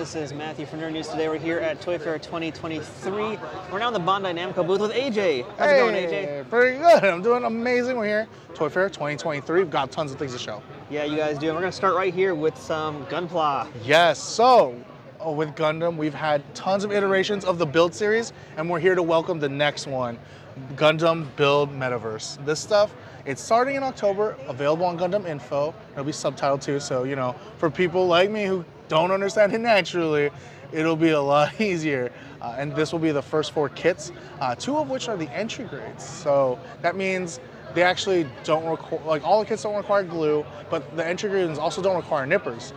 This is Matthew from Nerd News. Today we're here at Toy Fair 2023. We're now in the Bandai Namco booth with AJ. How's it going, AJ? Pretty good. I'm doing amazing. We're here, Toy Fair 2023. We've got tons of things to show. Yeah, you guys do. And we're going to start right here with some Gunpla. Yes. So, with Gundam, we've had tons of iterations of the Build series, and we're here to welcome the next one, Gundam Build Metaverse. This stuff, it's starting in October, available on Gundam Info. It'll be subtitled too, so, you know, for people like me who don't understand it naturally, it'll be a lot easier. And this will be the first 4 kits, 2 of which are the entry grades. So that means they actually don't require, like all the kits don't require glue, but the entry grades also don't require nippers,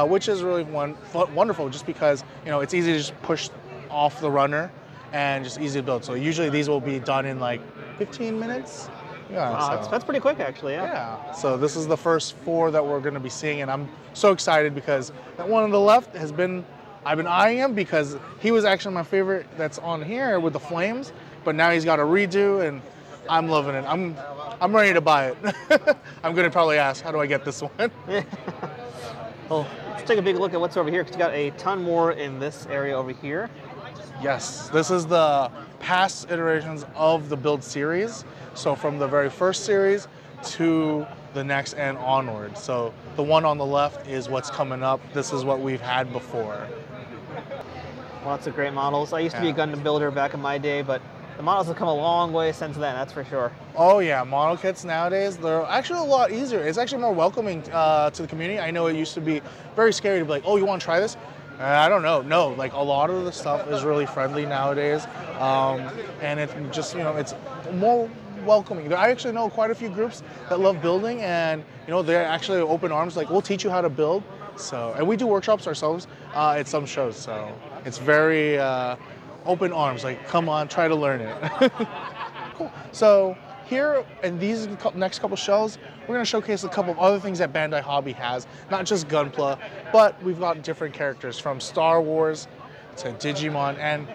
which is really wonderful just because, you know, it's easy to just push off the runner and just easy to build. So usually these will be done in like 15 minutes. Yeah, wow, that's pretty quick actually, yeah. Yeah, so this is the first 4 that we're gonna be seeing, and I'm so excited because that one on the left has been, I've been eyeing him because he was actually my favorite that's on here with the flames, but now he's got a redo and I'm loving it. I'm ready to buy it. I'm gonna probably ask, how do I get this one? Yeah. Well, let's take a big look at what's over here because you got a ton more in this area over here. Yes, this is the past iterations of the Build series. So from the very first series to the next and onward. So the one on the left is what's coming up. This is what we've had before. Lots of great models. I used to be a Gundam builder back in my day, but the models have come a long way since then, that's for sure. Oh yeah, model kits nowadays, they're actually a lot easier. It's actually more welcoming to the community. I know it used to be very scary to be like, oh, you want to try this? I don't know. No, like a lot of the stuff is really friendly nowadays. And it's just, you know, it's more welcoming. I actually know quite a few groups that love building, and you know, they're actually open arms, like we'll teach you how to build. So, and we do workshops ourselves at some shows, so it's very open arms, like come on, try to learn it. Cool. So here in these next couple shelves, we're going to showcase a couple of other things that Bandai Hobby has, not just Gunpla, but we've got different characters from Star Wars to Digimon, and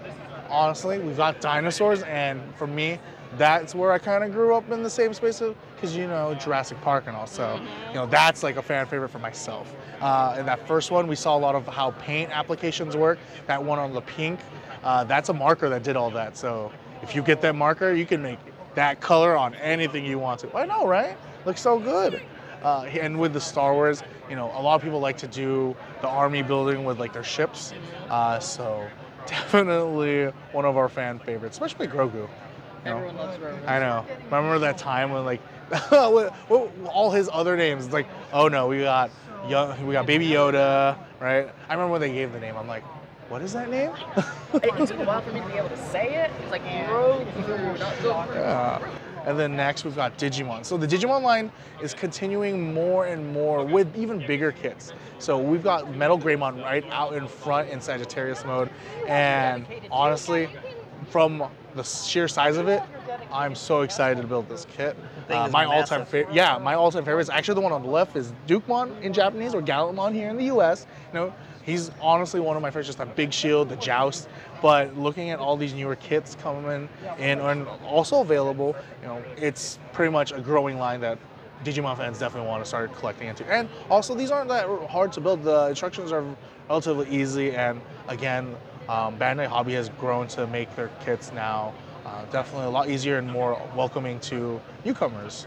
honestly, we've got dinosaurs, and for me, that's where I kind of grew up in the same space because, you know, Jurassic Park and all. So, you know, that's like a fan favorite for myself. In that first one, we saw a lot of how paint applications work. That one on the pink, that's a marker that did all that. So if you get that marker, you can make that color on anything you want to. I know, right? Looks so good. And with the Star Wars, you know, a lot of people like to do the army building with like their ships. So definitely one of our fan favorites, especially Grogu. You know? Everyone loves Grogu. I know. Remember that time when like all his other names, it's like, oh no, we got Baby Yoda, right? I remember when they gave the name, I'm like, what is that name? It took a while for me to be able to say it. It's like Grogu, not Grogu. Yeah. And then next we've got Digimon. So the Digimon line is continuing more and more with even bigger kits. So we've got Metal Greymon right out in front in Sagittarius mode. And honestly, from the sheer size of it, I'm so excited to build this kit. My all-time favorite, my all-time favorite is actually the one on the left is Dukemon in Japanese, or Gallantmon here in the US. You know, he's honestly one of my favorites, just that big shield, the joust. But looking at all these newer kits coming in and also available, you know, it's pretty much a growing line that Digimon fans definitely want to start collecting into. And also, these aren't that hard to build. The instructions are relatively easy, and again, Bandai Hobby has grown to make their kits now definitely a lot easier and more welcoming to newcomers.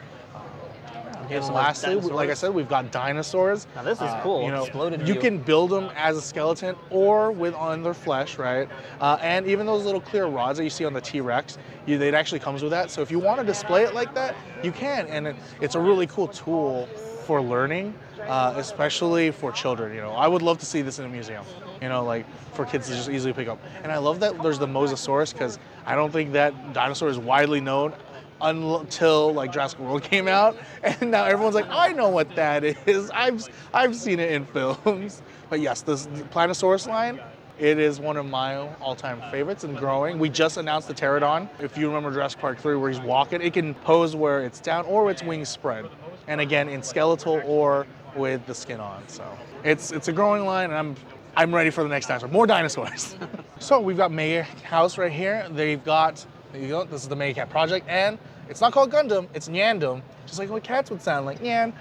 And lastly, like I said, we've got dinosaurs. Now this is cool. You know, Exploded you view. can build them as a skeleton or on their flesh, right? And even those little clear rods that you see on the T-Rex, it actually comes with that. So if you want to display it like that, you can. And it's a really cool tool for learning, especially for children. You know, I would love to see this in a museum. You know, like for kids to just easily pick up. And I love that there's the Mosasaurus because I don't think that dinosaur is widely known until like Jurassic World came out, and now everyone's like, I know what that is. I've seen it in films. But yes, this Planosaurus line, it is one of my all-time favorites and growing. We just announced the Pterodon. If you remember Jurassic Park 3 where he's walking, it can pose where it's down or its wings spread. And again, in skeletal or with the skin on. So it's a growing line, and I'm ready for the next dinosaur. More dinosaurs. So we've got Mega House right here. They've got, there you go, this is the Mega Cat project, and it's not called Gundam, it's Nyandum, just like what cats would sound like, Nyan.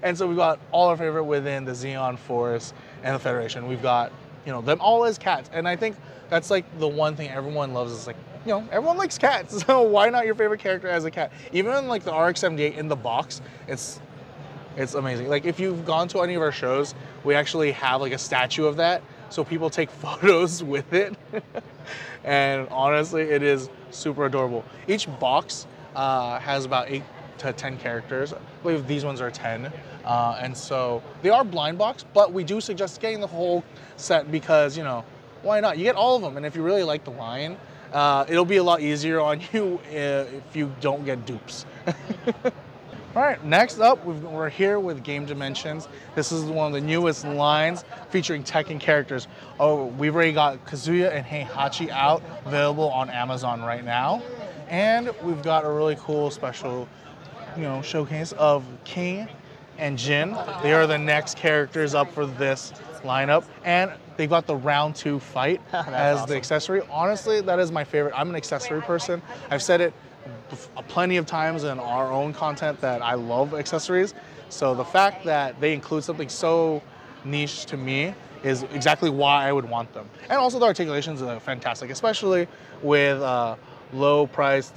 And so we've got all our favorite within the Xeon Force and the Federation. We've got you know, them all as cats. And I think that's like the one thing everyone loves is like, you know, everyone likes cats. So why not your favorite character as a cat? Even in like the RX-78 in the box, it's amazing. Like if you've gone to any of our shows, we actually have like a statue of that. So people take photos with it. And honestly, it is super adorable. Each box has about 8 to 10 characters. I believe these ones are 10. And so they are blind box, but we do suggest getting the whole set because, you know, why not? You get all of them. And if you really like the line, it'll be a lot easier on you if you don't get dupes. All right, next up, we're here with Game Dimensions. This is one of the newest lines featuring Tekken characters. Oh, we've already got Kazuya and Heihachi out, available on Amazon right now. And we've got a really cool special, you know, showcase of King and Jin. They are the next characters up for this lineup. And they've got the round 2 fight as awesome. The accessory. Honestly, that is my favorite. I'm an accessory person. I've said it plenty of times in our own content that I love accessories. So the fact that they include something so niche to me is exactly why I would want them. And also the articulations are fantastic, especially with low-priced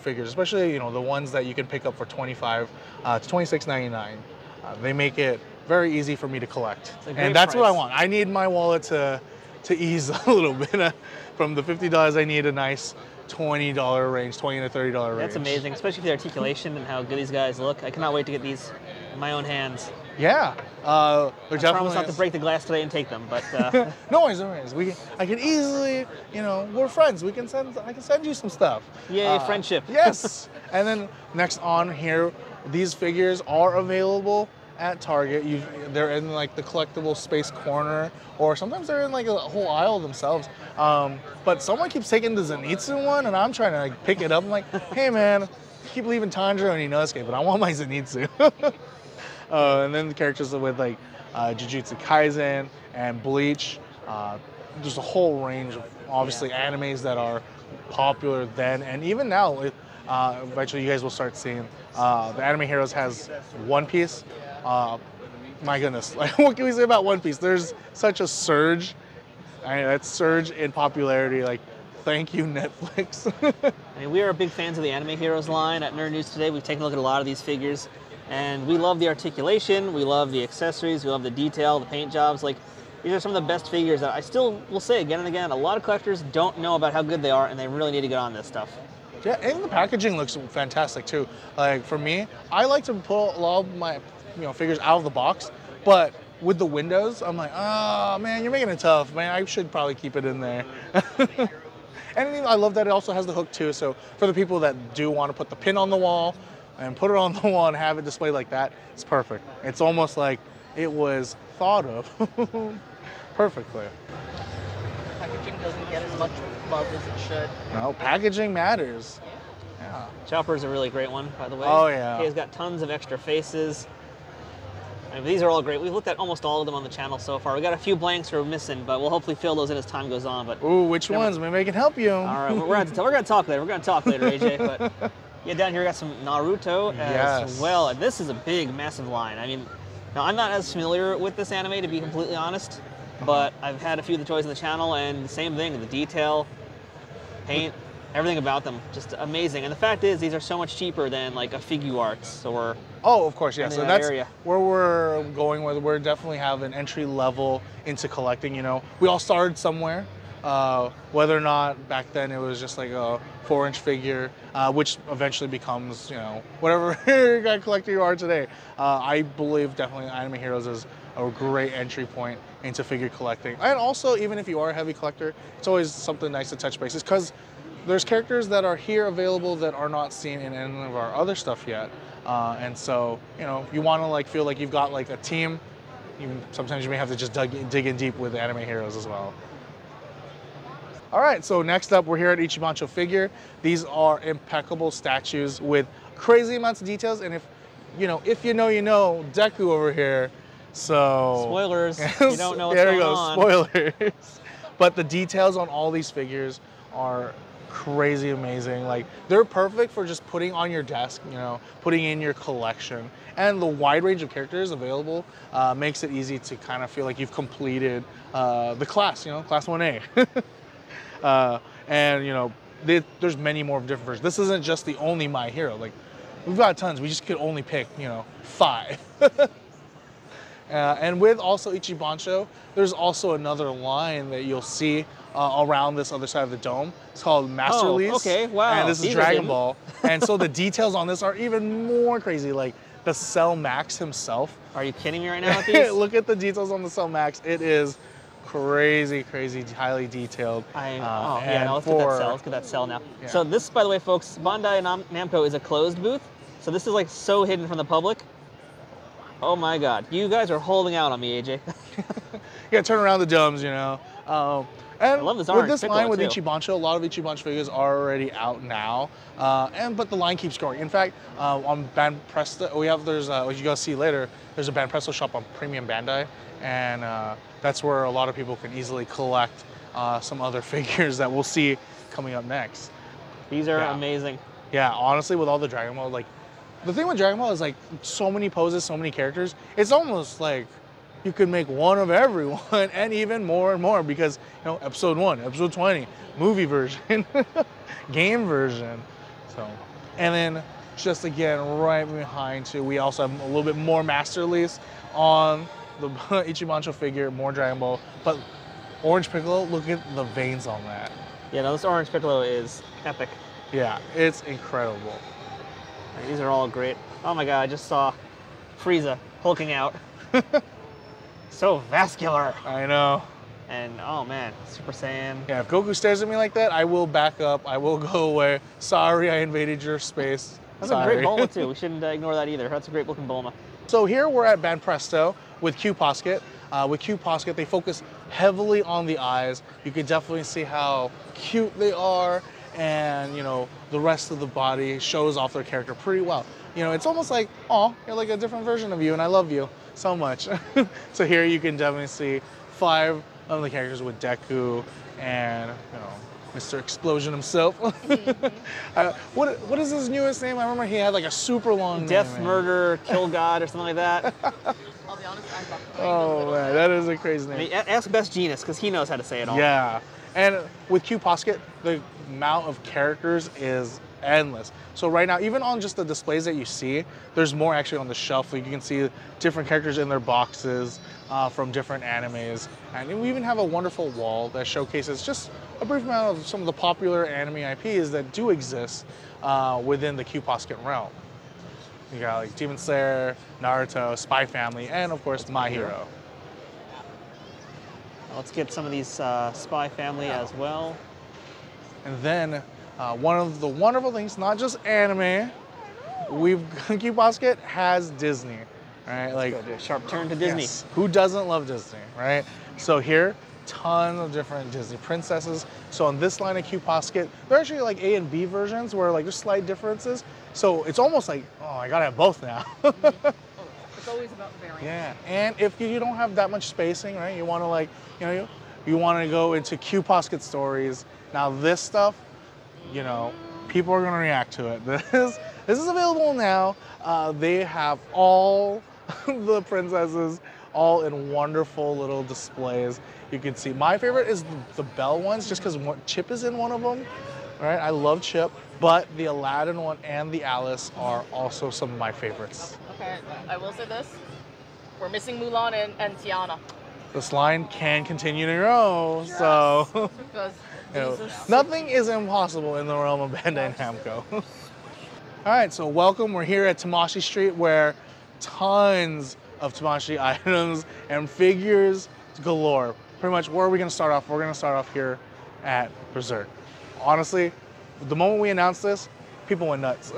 figures, especially, you know, the ones that you can pick up for $25 to $26.99. They make it very easy for me to collect, and that's what I want. I need my wallet to ease a little bit. From the $50, I need a nice $20 range, $20 to $30 range. That's amazing, especially for the articulation and how good these guys look. I cannot wait to get these in my own hands. Yeah, I promise not to break the glass today and take them, but no worries, no worries. I can easily, you know, we're friends. I can send you some stuff. Yay, friendship. Yes. And then next on here, these figures are available at Target. They're in like the collectible space corner, or sometimes they're in like a whole aisle themselves. But someone keeps taking the Zenitsu one, and I'm trying to like pick it up. I'm like, hey man, you keep leaving Tanjiro and Inosuke, but I want my Zenitsu. And then the characters with like Jujutsu Kaisen and Bleach. There's a whole range of obviously animes that are popular then and even now. Eventually you guys will start seeing the Anime Heroes has One Piece. My goodness, like, what can we say about One Piece? There's such a surge. That surge in popularity. Like, thank you, Netflix. I mean, we are big fans of the Anime Heroes line at Nerd News Today. We've taken a look at a lot of these figures, and we love the articulation, we love the accessories, we love the detail, the paint jobs. Like, these are some of the best figures that I still will say again and again. A lot of collectors don't know about how good they are, and they really need to get on this stuff. Yeah, and the packaging looks fantastic too. Like for me, I like to pull a lot of my figures out of the box, but with the windows, I'm like, oh man, you're making it tough, man. I should probably keep it in there. And I love that it also has the hook too. So for the people that do want to put the pin on the wall and put it on the wall and have it displayed like that, it's perfect. It's almost like it was thought of perfectly. Packaging doesn't get as much love as it should. No, packaging matters. Yeah. Chopper's a really great one, by the way. Oh yeah. He's got tons of extra faces. I mean, these are all great. We've looked at almost all of them on the channel so far. We got a few blanks we're missing, but we'll hopefully fill those in as time goes on. But ooh, which ones? Maybe I can help you. All right, we're gonna talk later. We're gonna talk later, AJ. But yeah, down here we got some Naruto as well. And this is a big, massive line. I mean, now I'm not as familiar with this anime, to be completely honest, but I've had a few of the toys on the channel, and the same thing, the detail, paint, everything about them, just amazing. And the fact is, these are so much cheaper than like a Figuarts or. Oh, of course, yeah. So that's area. Where we're going with. We're definitely have an entry level into collecting. We all started somewhere. Whether or not back then it was just like a 4-inch figure, which eventually becomes, whatever kind of collector you are today. I believe definitely Anime Heroes is a great entry point into figure collecting. And also, even if you are a heavy collector, it's always something nice to touch bases, because there's characters that are here available that are not seen in any of our other stuff yet. And so, if you want to feel like you've got like a team, sometimes you may have to just dig in deep with Anime Heroes as well. All right, so next up, we're here at Ichibancho Figure. These are impeccable statues with crazy amounts of details. And if you know, Deku over here. So spoilers, you don't know what's there going you go, on. Spoilers. But the details on all these figures are crazy amazing. Like, they're perfect for just putting on your desk, you know, putting in your collection. And the wide range of characters available makes it easy to kind of feel like you've completed the class, you know, class 1A. And, you know, there's many more different versions. This isn't just the only My Hero. Like, we've got tons. We just could only pick, you know, 5. And with also Ichibancho, there's also another line that you'll see around this other side of the dome. It's called Master Release. Okay, wow. And this is Dragon Ball. And so the details on this are even more crazy. Like the Cell Max himself. Are you kidding me right now with these? Look at the details on the Cell Max. It is crazy, highly detailed. Yeah, no, let's get that cell. Let's get that cell now. Yeah. So this, by the way, folks, Bandai Namco is a closed booth. So this is like so hidden from the public. Oh my God, you guys are holding out on me, AJ. Yeah, turn around the domes, you know. And I love this with orange this line with too. Ichibancho, a lot of Ichibancho figures are already out now, but the line keeps growing. In fact, on Banpresto, there's what you guys see later. There's a Banpresto shop on Premium Bandai, and that's where a lot of people can easily collect some other figures that we'll see coming up next. These are amazing. Yeah, honestly, with all the Dragon Ball, like the thing with Dragon Ball is like so many poses, so many characters. It's almost like you could make one of everyone, and even more and more, because, you know, episode 1, episode 20, movie version, game version. So, and then just again, right behind too, we also have a little bit more Master Release on the Ichibancho figure, more Dragon Ball. But Orange Piccolo, look at the veins on that. Yeah, no, this Orange Piccolo is epic. Yeah, it's incredible. These are all great. Oh my God, I just saw Frieza hulking out. So vascular. I know. And oh man, Super Saiyan. Yeah, if Goku stares at me like that, I will back up. I will go away. Sorry, I invaded your space. That's a great Bulma too. We shouldn't ignore that either. That's a great looking Bulma. So here we're at Banpresto with Q Posket. With Q Posket, they focus heavily on the eyes. You can definitely see how cute they are, and, you know, the rest of the body shows off their character pretty well. You know, it's almost like, oh, you're like a different version of you, and I love you so much. So here you can definitely see 5 of the characters with Deku and, you know, Mr. Explosion himself. What is his newest name? I remember he had like a super long name. Death, Murder, Kill God, or something like that. I'll be honest, I'm behind. Oh man, that is a crazy name. I mean, ask Best Genius, because he knows how to say it all. Yeah, and with Q Posket, the amount of characters is endless. So right now, even on just the displays that you see, there's more actually on the shelf. Like you can see different characters in their boxes from different animes. And we even have a wonderful wall that showcases just a brief amount of some of the popular anime IPs that do exist within the Q Posket realm. You got like Demon Slayer, Naruto, Spy Family, and of course My Hero. Let's get some of these Spy Family as well. And then one of the wonderful things, not just anime, Q Posket has Disney, right? Like a sharp turn to Disney. Yes. Who doesn't love Disney, right? So here, tons of different Disney princesses. So on this line of Q Posket, they're actually like A and B versions where like there's slight differences. So it's almost like, oh, I gotta have both now. It's always about variance. Yeah, and if you don't have that much spacing, right? You want to like, you know, you want to go into Q Posket stories. Now this stuff, you know, people are gonna react to it. This is available now. They have all the princesses all in wonderful little displays. You can see my favorite is the Belle ones, just because Chip is in one of them. Right, I love Chip, but the Aladdin one and the Alice are also some of my favorites. Okay, I will say this. We're missing Mulan and Tiana. This line can continue to grow, so Because you know, these are so nothing is impossible in the realm of Bandai Namco. All right, so welcome. We're here at Tamashii Street, where tons of Tamashii items and figures galore. Pretty much, where are we gonna start off? We're gonna start off here at Berserk. Honestly, the moment we announced this, people went nuts.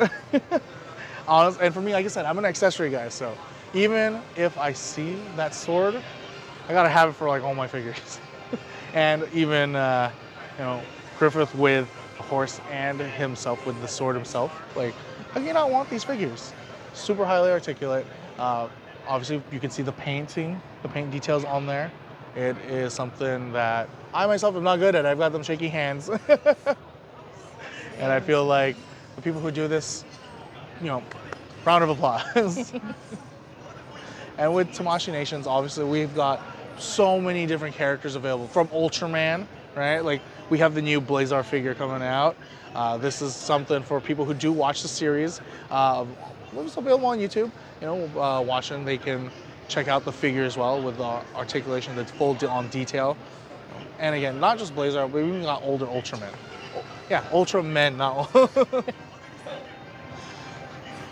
Honest, and for me, like I said, I'm an accessory guy, so even if I see that sword, I gotta have it for like all my figures. And even, you know, Griffith with a horse and himself with the sword himself. Like, how can you not want these figures? Super highly articulate. Obviously, you can see the paint details on there. It is something that I myself am not good at. I've got them shaky hands. And I feel like the people who do this, you know, round of applause. And with Tamashii Nations, obviously, we've got so many different characters available. From Ultraman, right? Like, we have the new Blazar figure coming out. This is something for people who do watch the series. It's available on YouTube. You know, watching, they can check out the figure as well with the articulation that's full on detail. And again, not just Blazar, but we even got older Ultraman. Yeah, Ultramen, not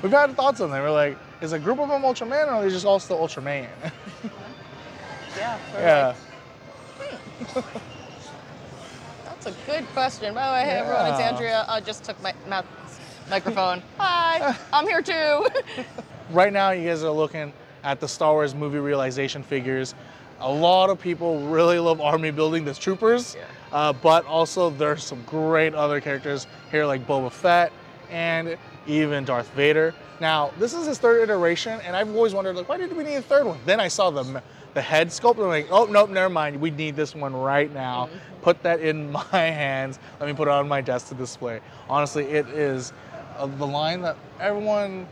We've had thoughts on them. We're like, is a group of them Ultraman, or are they just all still Ultraman? Yeah. Yeah. Like, That's a good question. By the way, hey everyone, it's Andrea. I just took my microphone. Hi, I'm here too. Right now, you guys are looking at the Star Wars movie realization figures. A lot of people really love army building, the troopers, but also there's some great other characters here like Boba Fett and even Darth Vader. Now, this is his third iteration, and I've always wondered, like, why did we need a third one? Then I saw the head sculpt, and I'm like, oh, nope, never mind. We need this one right now. Put that in my hands. Let me put it on my desk to display. Honestly, it is the line that everyone,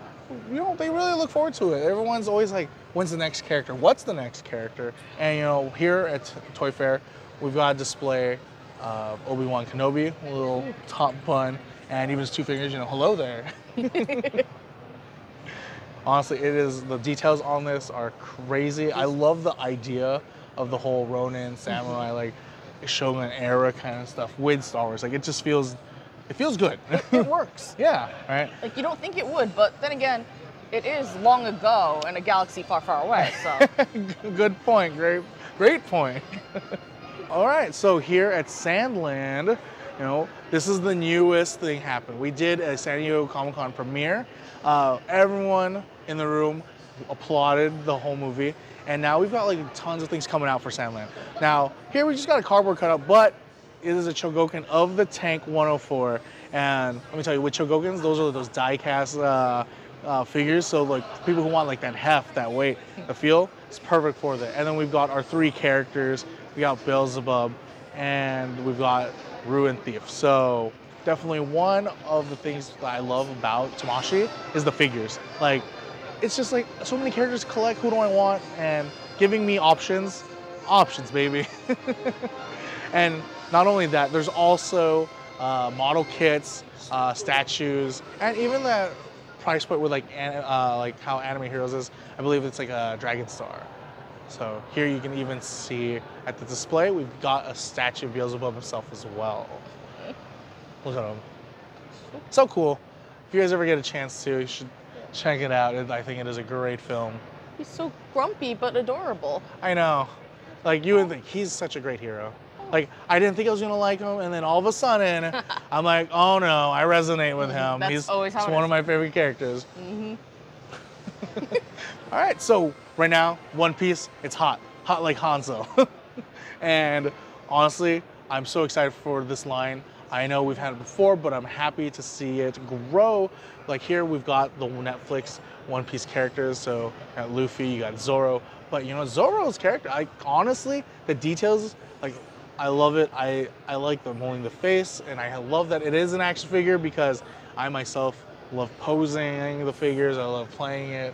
you know, they really look forward to it. Everyone's always like, when's the next character? What's the next character? And, you know, here at Toy Fair, we've got a display of Obi-Wan Kenobi, a little top bun, and even his two fingers, you know, hello there. Honestly, the details on this are crazy. I love the idea of the whole Ronin, samurai, like Shogun era kind of stuff with Star Wars. Like, it just feels, it feels good. It works. Yeah, right? Like, you don't think it would, but then again, it is long ago in a galaxy far, far away, so. Good point, great point. All right, so here at Sandland, you know, this is the newest thing happened. We did a San Diego Comic-Con premiere. Everyone in the room applauded the whole movie. And now we've got like tons of things coming out for Sandland. Now, here we just got a cardboard cutout, but it is a Chogokin of the Tank 104. And let me tell you, with Chogokins, those are those die-cast figures. So like people who want like that heft, that weight, the feel, it's perfect for that. And then we've got our three characters. We got Beelzebub, and we've got Ruin Thief. So definitely one of the things that I love about Tamashii is the figures. Like, it's just like so many characters to collect. Who do I want? And giving me options, baby. And not only that, there's also model kits, statues, and even that price point with like how Anime Heroes is. I believe it's like a Dragon Star. So here you can even see at the display, we've got a statue of Beelzebub himself as well. Look at him. So cool. If you guys ever get a chance to, you should check it out. I think it is a great film. He's so grumpy but adorable. I know. Like, you would think he's such a great hero. Like, I didn't think I was gonna like him, and then all of a sudden, I'm like, oh no, I resonate with him. That's always how he's one of my favorite characters. All right, so right now, One Piece, it's hot like Hanzo. And honestly, I'm so excited for this line. I know we've had it before, but I'm happy to see it grow. Like here, we've got the Netflix One Piece characters. So you got Luffy, you got Zoro. But you know, Zoro's character, honestly, the details, like, I love it. I like the molding the face, and I love that it is an action figure because I myself love posing the figures. I love playing it.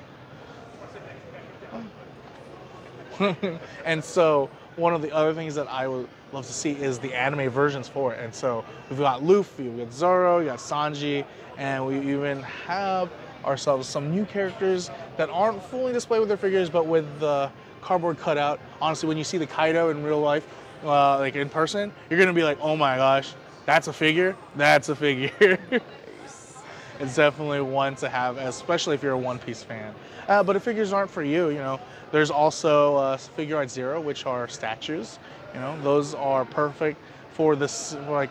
And so one of the other things that I would love to see is the anime versions for it. And so we've got Luffy, we've got Zoro, we got Sanji, and we even have ourselves some new characters that aren't fully displayed with their figures, but with the cardboard cutout. Honestly, when you see the Kaido in real life, like in person, you're gonna be like, oh my gosh, that's a figure? That's a figure. It's definitely one to have, especially if you're a One Piece fan. But if figures aren't for you, you know, there's also Figure Art Zero, which are statues. You know, those are perfect for this, like,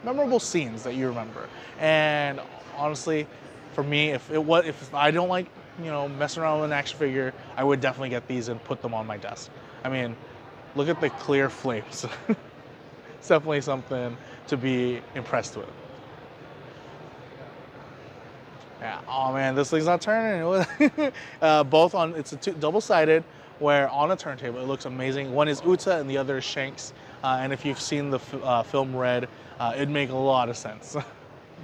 memorable scenes that you remember. And honestly, for me, if I don't like, you know, messing around with an action figure, I would definitely get these and put them on my desk. I mean, look at the clear flames. It's definitely something to be impressed with. Yeah. Oh man, this thing's not turning. Both on, it's a double-sided, where on a turntable it looks amazing. One is Uta and the other is Shanks. And if you've seen the film Red, it'd make a lot of sense.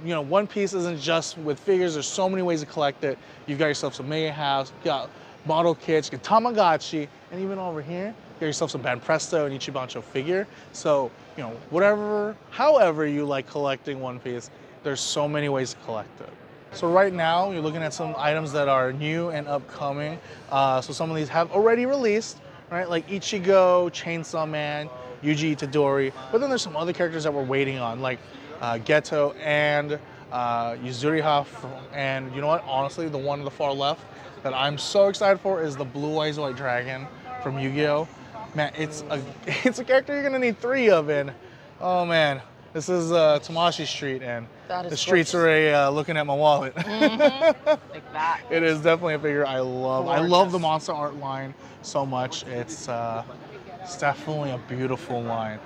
you know, One Piece isn't just with figures. There's so many ways to collect it. You've got yourself some Mega House, you got model kits, you got Tamagotchi, and even over here, you got yourself some Ben Presto and Ichibancho figure. So, you know, whatever, however you like collecting One Piece, there's so many ways to collect it. So right now, you're looking at some items that are new and upcoming. So some of these have already released, right? Like Ichigo, Chainsaw Man, Yuji Itadori. But then there's some other characters that we're waiting on, like Geto and Yuzuriha. And you know what? Honestly, the one on the far left that I'm so excited for is the Blue Eyes White Dragon from Yu-Gi-Oh! Man, it's a character you're gonna need 3 of, and oh man. This is Tamashii Street, and the streets are looking at my wallet. Mm-hmm. Like that. It is definitely a figure I love. Gorgeous. I love the monster art line so much. It's definitely a beautiful line.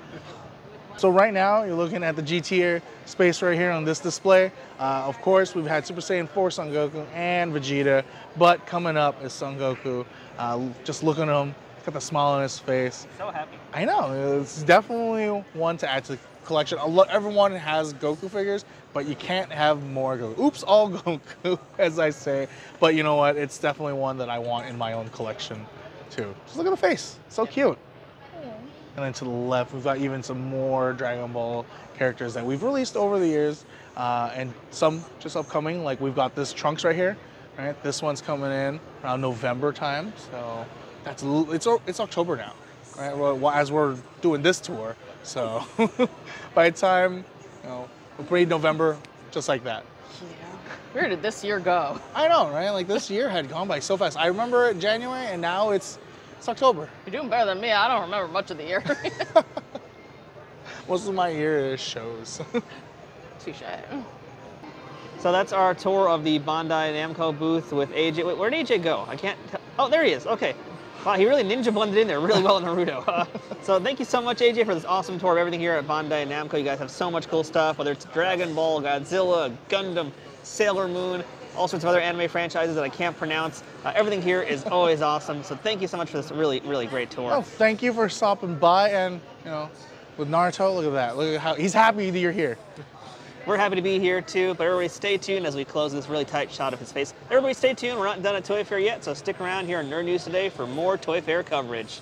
So right now, you're looking at the G tier space right here on this display. Of course, we've had Super Saiyan 4 Son Goku and Vegeta, but coming up is Son Goku. Just looking at him, got the smile on his face. So happy. I know, it's definitely one to add to the collection. Everyone has Goku figures, but you can't have more Goku. Oops, all Goku, as I say. But you know what? It's definitely one that I want in my own collection, too. Just look at the face. So cute. And then to the left, we've got even some more Dragon Ball characters that we've released over the years, and some just upcoming. Like we've got this Trunks right here, right? This one's coming in around November time, so it's October now, right? Well, as we're doing this tour, so by the time we'll be November, just like that. Yeah. Where did this year go? I know, right? Like this year had gone by so fast. I remember it January, and now it's October. You're doing better than me. I don't remember much of the year. Most of my year is shows. Touche. So that's our tour of the Bandai Namco booth with AJ. Wait, where'd AJ go? I can't tell. Oh, there he is. Okay. Wow, he really ninja blended in there really well in Naruto. So thank you so much, AJ, for this awesome tour of everything here at Bandai Namco. You guys have so much cool stuff, whether it's Dragon Ball, Godzilla, Gundam, Sailor Moon, all sorts of other anime franchises that I can't pronounce. Everything here is always awesome. So thank you so much for this really, really great tour. Oh, thank you for stopping by, and with Naruto, look at that. Look at how he's happy that you're here. We're happy to be here too, but everybody stay tuned as we close this really tight shot of his face. Everybody stay tuned. We're not done at Toy Fair yet, so stick around here on Nerd News Today for more Toy Fair coverage.